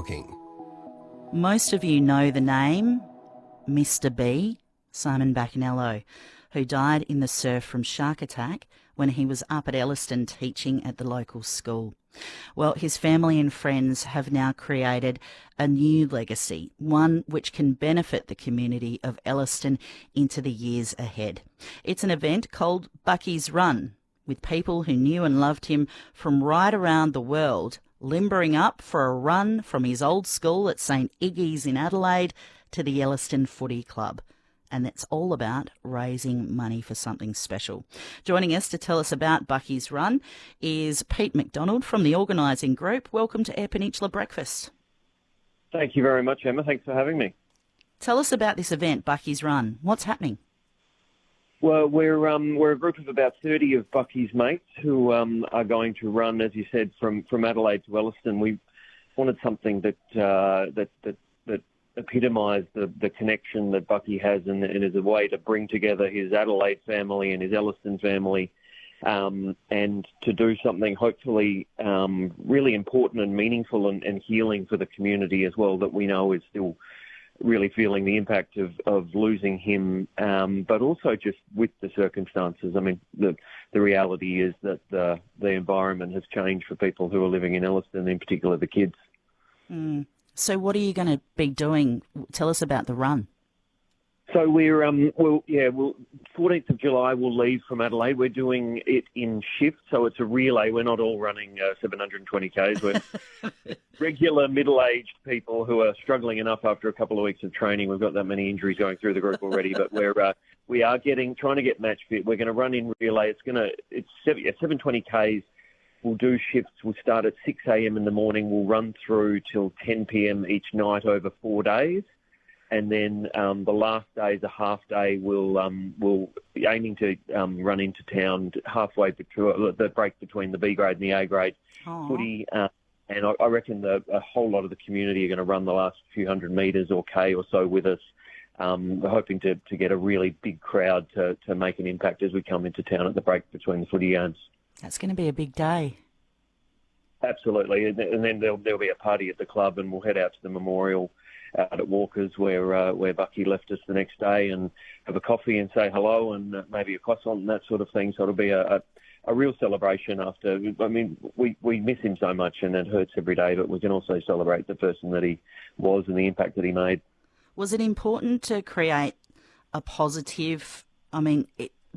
talking. Most of you know the name Mr. B, Simon Bacanello, who died in the surf from shark attack when he was up at Elliston teaching at the local school. Well, his family and friends have now created a new legacy, one which can benefit the community of Elliston into the years ahead. It's an event called Bucky's Run, with people who knew and loved him from right around the world limbering up for a run from his old school at St Iggy's in Adelaide to the Elliston Footy Club. And it's all about raising money for something special. Joining us to tell us about Bucky's Run is Pete McDonald from the organising group. Welcome to Eyre Peninsula Breakfast. Thank you very much, Emma. Thanks for having me. Tell us about this event, Bucky's Run. What's happening? Well, we're a group of about 30 of Bucky's mates who are going to run, as you said, from Adelaide to Elliston. We wanted something that epitomised the connection that Bucky has, and is a way to bring together his Adelaide family and his Elliston family, and to do something hopefully really important and meaningful and healing for the community as well, that we know is still really feeling the impact of losing him, but also just with the circumstances. I mean, the reality is that the environment has changed for people who are living in Elliston, in particular the kids. Mm. So what are you going to be doing? Tell us about the run. So we're 14th of July we'll leave from Adelaide. We're doing it in shifts, so it's a relay. We're not all running 720 Ks. We're regular middle-aged people who are struggling enough after a couple of weeks of training. We've got that many injuries going through the group already, but we are trying to get match fit. We're going to run in relay. It's 720 Ks. We'll do shifts. We'll start at 6 a.m. in the morning. We'll run through till 10 p.m. each night over 4 days. And then the last day is a half day. We'll be aiming to run into town halfway between the break between the B grade and the A grade footy. And I reckon a whole lot of the community are going to run the last few hundred metres or K or so with us. We're hoping to get a really big crowd to make an impact as we come into town at the break between the footy games. That's going to be a big day. Absolutely. And then there'll be a party at the club, and we'll head out to the memorial out at Walker's where Bucky left us the next day, and have a coffee and say hello, and maybe a croissant and that sort of thing. So it'll be a real celebration after. I mean, we miss him so much, and it hurts every day, but we can also celebrate the person that he was and the impact that he made. Was it important to create a positive,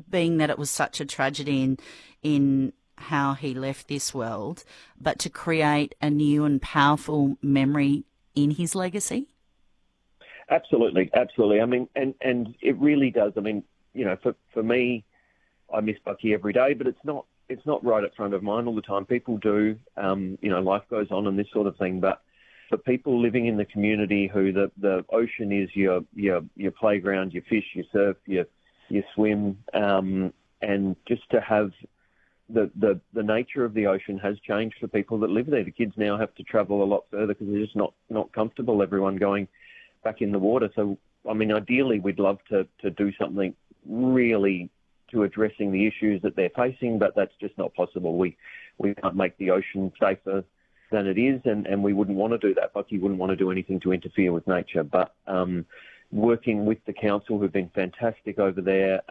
being that it was such a tragedy in how he left this world, but to create a new and powerful memory in his legacy? Absolutely. I mean, and it really does. I mean, you know, for me, I miss Bucky every day, but it's not right at front of mind all the time. People do, life goes on and this sort of thing, but for people living in the community who the ocean is your playground, you fish, you surf, you swim, and just to have the nature of the ocean has changed for people that live there. The kids now have to travel a lot further because they're just not comfortable, everyone going back in the water. So, I mean, ideally we'd love to do something really to addressing the issues that they're facing, but that's just not possible. We can't make the ocean safer than it is, and we wouldn't want to do that. Bucky wouldn't want to do anything to interfere with nature, but working with the council, who've been fantastic over there,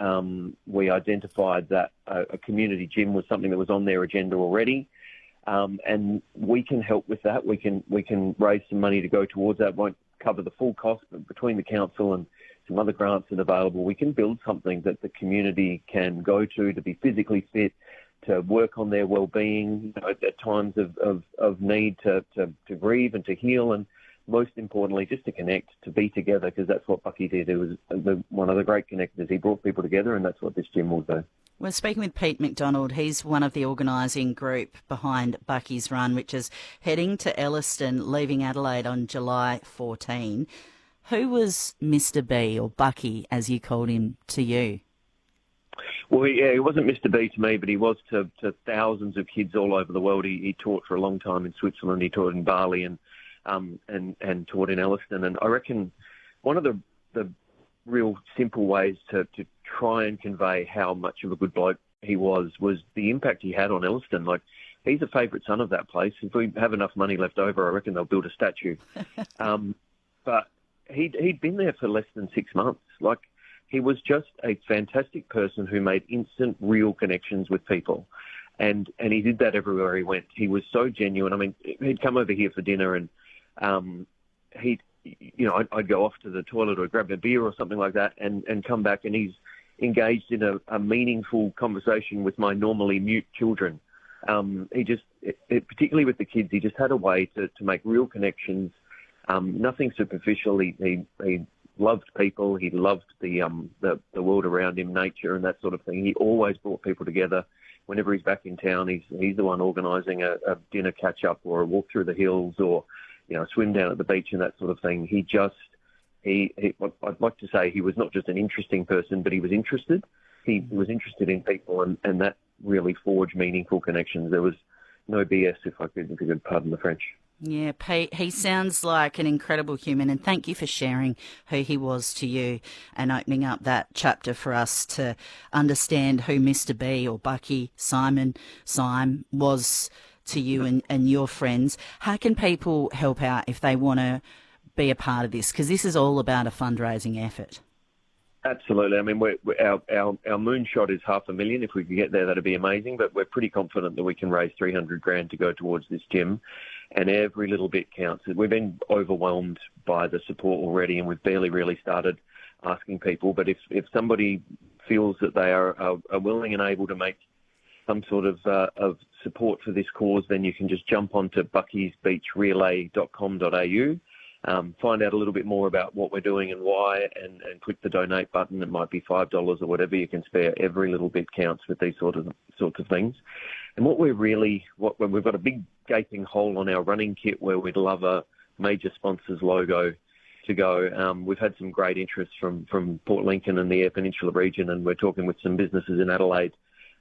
we identified that a community gym was something that was on their agenda already, and we can help with that. We can raise some money to go towards that. Won't cover the full cost, but between the council and some other grants that are available, we can build something that the community can go to be physically fit, to work on their well-being, at times of need to grieve and to heal, and most importantly, just to connect, to be together, because that's what Bucky did. It was one of the great connectors. He brought people together, and that's what this gym will do. We're speaking with Pete McDonald. He's one of the organising group behind Bucky's Run, which is heading to Elliston, leaving Adelaide on July 14. Who was Mr. B, or Bucky, as you called him, to you? Well, he wasn't Mr. B to me, but he was to thousands of kids all over the world. He taught for a long time in Switzerland. He taught in Bali and taught in Elliston. And I reckon one of the real simple ways to try and convey how much of a good bloke he was the impact he had on Elliston. Like, he's a favourite son of that place. If we have enough money left over, I reckon they'll build a statue. But he'd been there for less than 6 months. Like, he was just a fantastic person who made instant, real connections with people. And he did that everywhere he went. He was so genuine. I mean, he'd come over here for dinner and I'd go off to the toilet or grab a beer or something like that and come back, and he's engaged in a meaningful conversation with my normally mute children. Particularly with the kids, he just had a way to make real connections, nothing superficial. He loved people. He loved the world around him, nature and that sort of thing. He always brought people together. Whenever he's back in town, he's the one organising a dinner catch-up or a walk through the hills or, a swim down at the beach and that sort of thing. I'd like to say he was not just an interesting person, but he was interested. He was interested in people, and that really forged meaningful connections. There was no BS, if I could pardon the French. Yeah, Pete, he sounds like an incredible human, and thank you for sharing who he was to you and opening up that chapter for us to understand who Mr. B or Bucky, Syme was to you and your friends. How can people help out if they want to be a part of this? Because this is all about a fundraising effort. Absolutely. I mean, our moonshot is $500,000. If we could get there, that'd be amazing. But we're pretty confident that we can raise $300,000 to go towards this gym, and every little bit counts. We've been overwhelmed by the support already, and we've barely really started asking people. But if somebody feels that they are willing and able to make some sort of support for this cause, then you can just jump onto buckysbeachrelay.com.au. Find out a little bit more about what we're doing and why, and click the donate button. It might be $5 or whatever you can spare. Every little bit counts with these sorts of things. And when we've got a big gaping hole on our running kit where we'd love a major sponsor's logo to go. We've had some great interest from Port Lincoln and the Eyre Peninsula region, and we're talking with some businesses in Adelaide.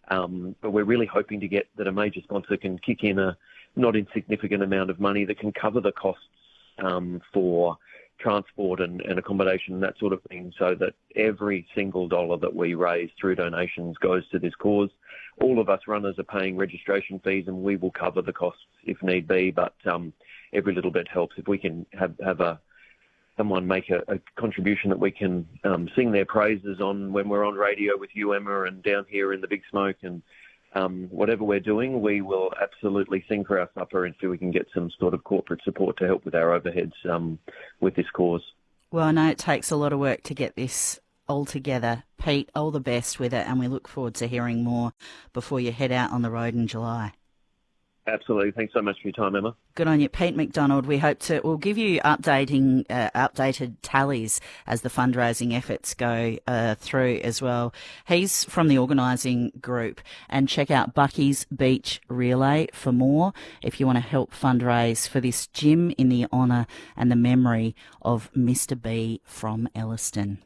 But we're really hoping to get that a major sponsor can kick in a not insignificant amount of money that can cover the costs for transport and accommodation and that sort of thing, so that every single dollar that we raise through donations goes to this cause. All of us runners are paying registration fees, and we will cover the costs if need be, but every little bit helps. If we can have someone make a contribution that we can sing their praises on when we're on radio with you, Emma, and down here in the Big Smoke, and whatever we're doing, we will absolutely sing for our supper until we can get some sort of corporate support to help with our overheads with this cause. Well, I know it takes a lot of work to get this all together. Pete, all the best with it, and we look forward to hearing more before you head out on the road in July. Absolutely. Thanks so much for your time, Emma. Good on you, Pete McDonald. We'll give you updated tallies as the fundraising efforts go through as well. He's from the organising group, and check out Bucky's Beach Relay for more if you want to help fundraise for this gym in the honour and the memory of Mr. B from Elliston.